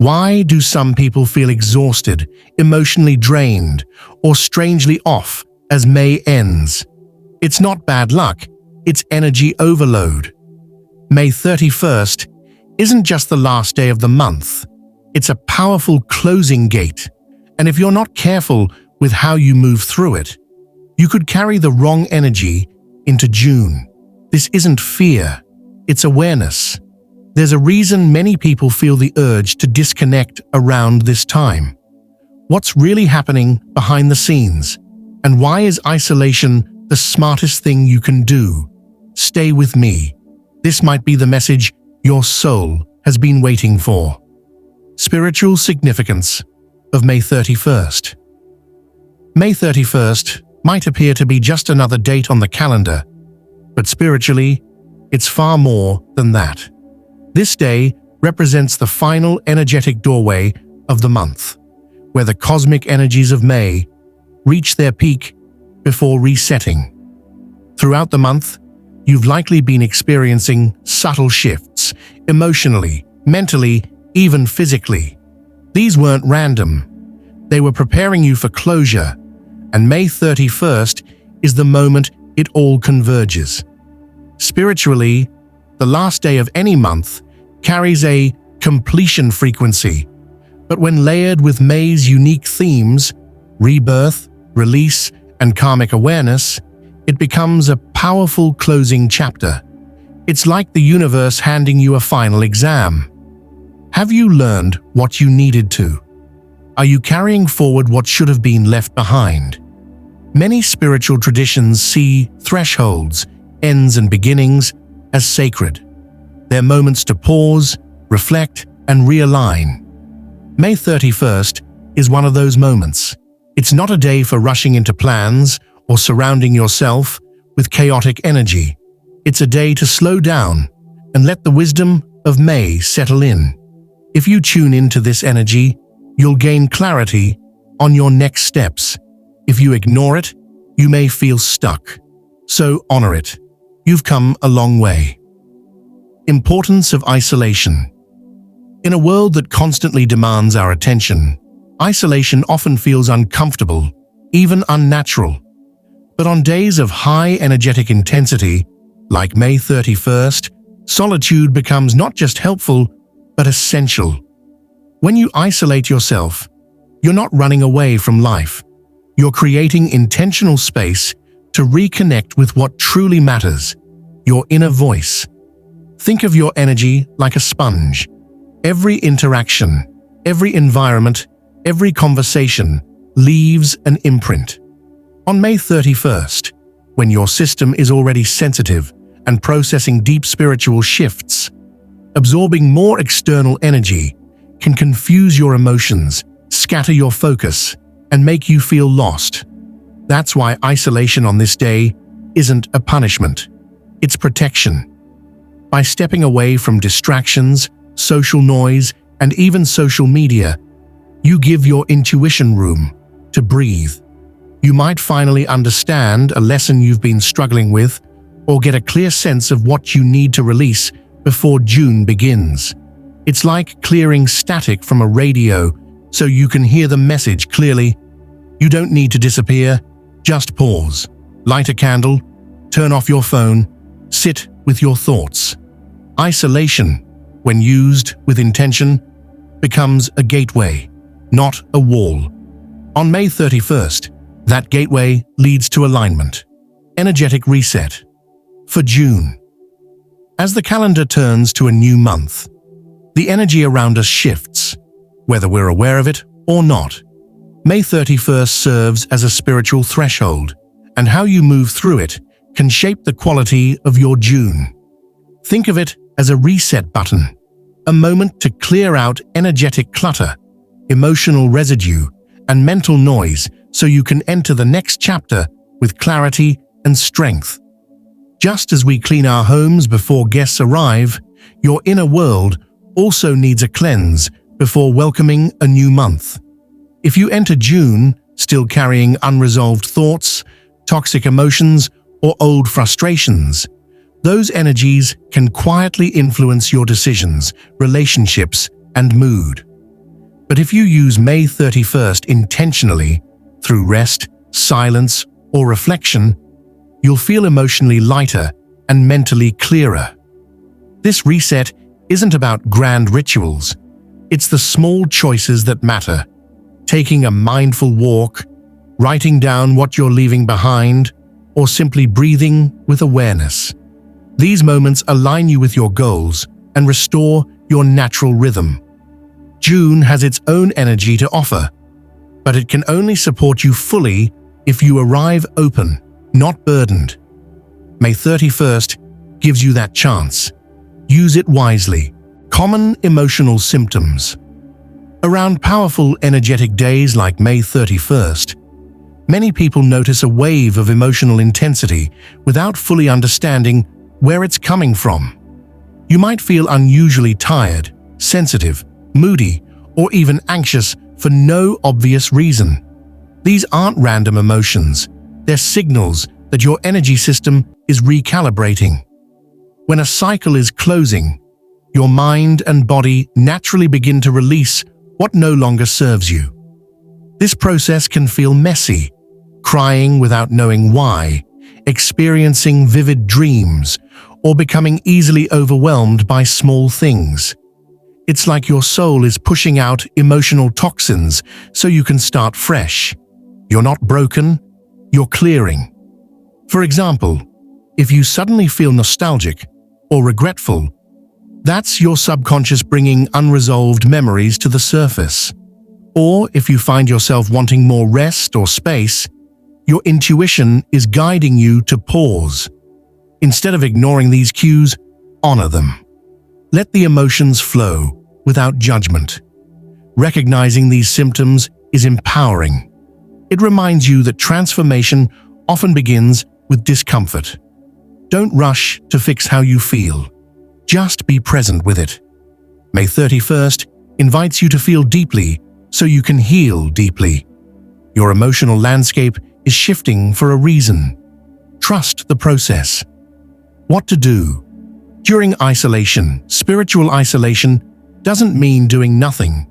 Why do some people feel exhausted, emotionally drained, or strangely off as May ends? It's not bad luck, it's energy overload. May 31st isn't just the last day of the month. It's a powerful closing gate, and if you're not careful with how you move through it, you could carry the wrong energy into June. This isn't fear, it's awareness. There's a reason many people feel the urge to disconnect around this time. What's really happening behind the scenes? And why is isolation the smartest thing you can do? Stay with me. This might be the message your soul has been waiting for. Spiritual significance of May 31st. May 31st might appear to be just another date on the calendar, but spiritually, it's far more than that. This day represents the final energetic doorway of the month, where the cosmic energies of May reach their peak before resetting. Throughout the month, you've likely been experiencing subtle shifts, emotionally, mentally, even physically. These weren't random. They were preparing you for closure, and May 31st is the moment it all converges. Spiritually, the last day of any month carries a completion frequency, but when layered with May's unique themes, rebirth, release, and karmic awareness, it becomes a powerful closing chapter. It's like the universe handing you a final exam. Have you learned what you needed to? Are you carrying forward what should have been left behind? Many spiritual traditions see thresholds, ends and beginnings as sacred. They're moments to pause, reflect, and realign. May 31st is one of those moments. It's not a day for rushing into plans or surrounding yourself with chaotic energy. It's a day to slow down and let the wisdom of May settle in. If you tune into this energy, you'll gain clarity on your next steps. If you ignore it, you may feel stuck. So honor it. You've come a long way. Importance of isolation. In a world that constantly demands our attention, isolation often feels uncomfortable, even unnatural. But on days of high energetic intensity, like May 31st, solitude becomes not just helpful, but essential. When you isolate yourself, you're not running away from life. You're creating intentional space to reconnect with what truly matters, your inner voice. Think of your energy like a sponge. Every interaction, every environment, every conversation leaves an imprint. On May 31st, when your system is already sensitive and processing deep spiritual shifts, absorbing more external energy can confuse your emotions, scatter your focus, and make you feel lost. That's why isolation on this day isn't a punishment. It's protection. By stepping away from distractions, social noise, and even social media, you give your intuition room to breathe. You might finally understand a lesson you've been struggling with, or get a clear sense of what you need to release before June begins. It's like clearing static from a radio so you can hear the message clearly. You don't need to disappear, just pause, light a candle, turn off your phone, sit with your thoughts. Isolation, when used with intention, becomes a gateway, not a wall. On May 31st, that gateway leads to alignment, energetic reset. For June, as the calendar turns to a new month, the energy around us shifts, whether we're aware of it or not. May 31st serves as a spiritual threshold, and how you move through it can shape the quality of your June. Think of it as a reset button, a moment to clear out energetic clutter, emotional residue, and mental noise so you can enter the next chapter with clarity and strength. Just as we clean our homes before guests arrive, your inner world also needs a cleanse before welcoming a new month. If you enter June still carrying unresolved thoughts, toxic emotions, or old frustrations, those energies can quietly influence your decisions, relationships, and mood. But if you use May 31st intentionally, through rest, silence, or reflection, you'll feel emotionally lighter and mentally clearer. This reset isn't about grand rituals. It's the small choices that matter. Taking a mindful walk, writing down what you're leaving behind, or simply breathing with awareness. These moments align you with your goals and restore your natural rhythm. June has its own energy to offer, but it can only support you fully if you arrive open, not burdened. May 31st gives you that chance. Use it wisely. Common emotional symptoms. Around powerful, energetic days like May 31st, many people notice a wave of emotional intensity without fully understanding where it's coming from. You might feel unusually tired, sensitive, moody, or even anxious for no obvious reason. These aren't random emotions. They're signals that your energy system is recalibrating. When a cycle is closing, your mind and body naturally begin to release what no longer serves you. This process can feel messy, crying without knowing why, experiencing vivid dreams, or becoming easily overwhelmed by small things. It's like your soul is pushing out emotional toxins so you can start fresh. You're not broken, you're clearing. For example, if you suddenly feel nostalgic or regretful, that's your subconscious bringing unresolved memories to the surface. Or if you find yourself wanting more rest or space, your intuition is guiding you to pause. Instead of ignoring these cues, honor them. Let the emotions flow without judgment. Recognizing these symptoms is empowering. It reminds you that transformation often begins with discomfort. Don't rush to fix how you feel. Just be present with it. May 31st invites you to feel deeply so you can heal deeply. Your emotional landscape is shifting for a reason. Trust the process. What to do? During isolation, spiritual isolation doesn't mean doing nothing.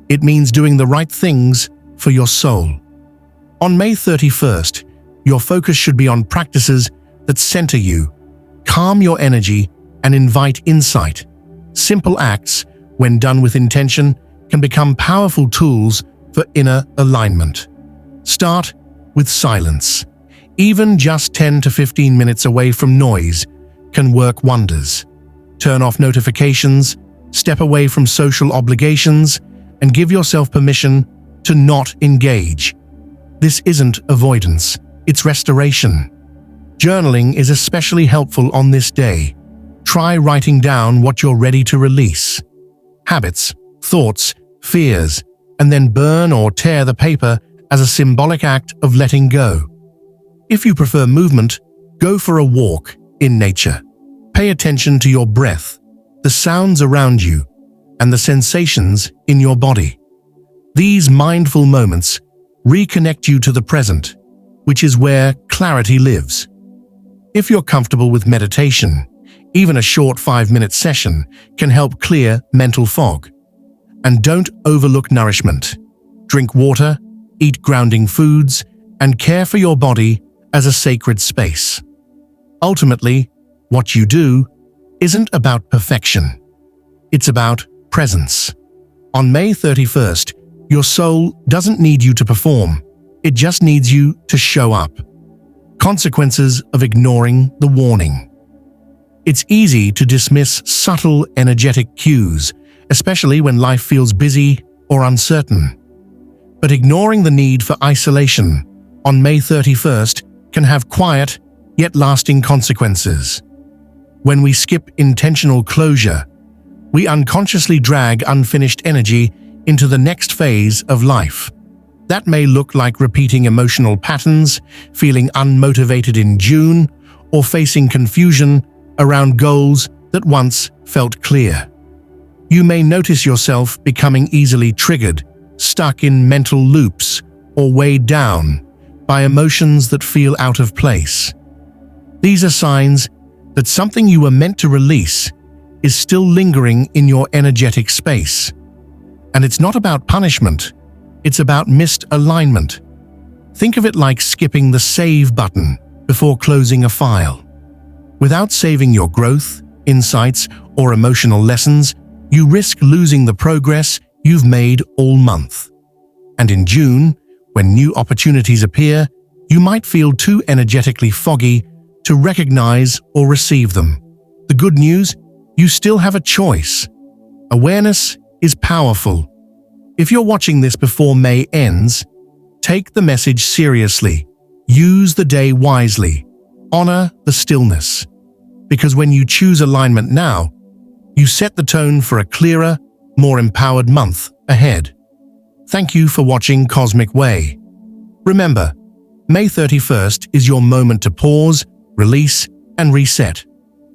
It means doing the right things for your soul. On May 31st, your focus should be on practices that center you, calm your energy, and invite insight. Simple acts, when done with intention, can become powerful tools for inner alignment. Start with silence. Even just 10 to 15 minutes away from noise can work wonders. Turn off notifications, step away from social obligations, and give yourself permission to not engage. This isn't avoidance, it's restoration. Journaling is especially helpful on this day. Try writing down what you're ready to release. Habits, thoughts, fears, and then burn or tear the paper as a symbolic act of letting go. If you prefer movement, go for a walk in nature. Pay attention to your breath, the sounds around you, and the sensations in your body. These mindful moments reconnect you to the present, which is where clarity lives. If you're comfortable with meditation, even a short 5-minute session can help clear mental fog. And don't overlook nourishment. Drink water, eat grounding foods, and care for your body as a sacred space. Ultimately, what you do isn't about perfection. It's about presence. On May 31st, your soul doesn't need you to perform. It just needs you to show up. Consequences of ignoring the warning. It's easy to dismiss subtle energetic cues, especially when life feels busy or uncertain. But ignoring the need for isolation on May 31st can have quiet yet lasting consequences. When we skip intentional closure, we unconsciously drag unfinished energy into the next phase of life. That may look like repeating emotional patterns, feeling unmotivated in June, or facing confusion around goals that once felt clear. You may notice yourself becoming easily triggered, stuck in mental loops, or weighed down by emotions that feel out of place. These are signs that something you were meant to release is still lingering in your energetic space. And it's not about punishment, it's about missed alignment. Think of it like skipping the save button before closing a file. Without saving your growth, insights, or emotional lessons, you risk losing the progress you've made all month. And in June, when new opportunities appear, you might feel too energetically foggy to recognize or receive them. The good news, you still have a choice. Awareness is powerful. If you're watching this before May ends, take the message seriously. Use the day wisely. Honor the stillness. Because when you choose alignment now, you set the tone for a clearer, more empowered month ahead. Thank you for watching Cosmic Way. Remember, May 31st is your moment to pause, release, and reset.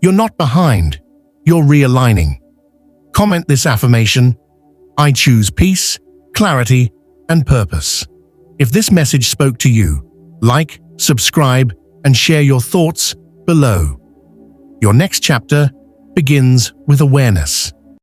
You're not behind, you're realigning. Comment this affirmation: I choose peace, clarity, and purpose. If this message spoke to you, like, subscribe, and share your thoughts below. Your next chapter begins with awareness.